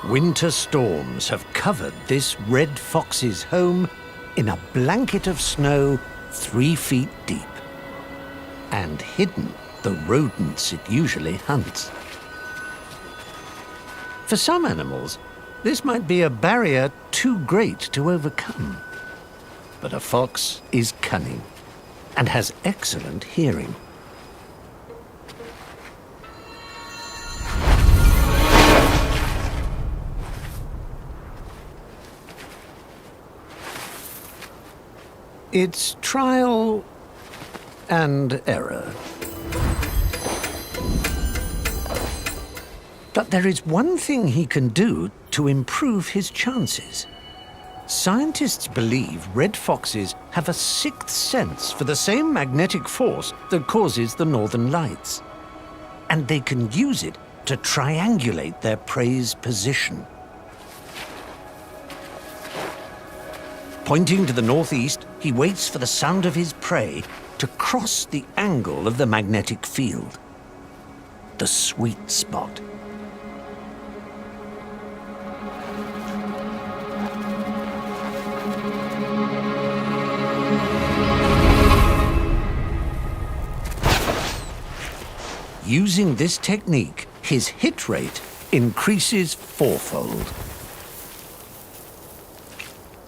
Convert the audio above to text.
Winter storms have covered this red fox's home in a blanket of snow 3 feet deep and hidden the rodents it usually hunts. For some animals, this might be a barrier too great to overcome. But a fox is cunning and has excellent hearing. It's trial and error. But there is one thing he can do to improve his chances. Scientists believe red foxes have a sixth sense for the same magnetic force that causes the northern lights. And they can use it to triangulate their prey's position. Pointing to the northeast, he waits for the sound of his prey to cross the angle of the magnetic field. The sweet spot. Using this technique, his hit rate increases fourfold.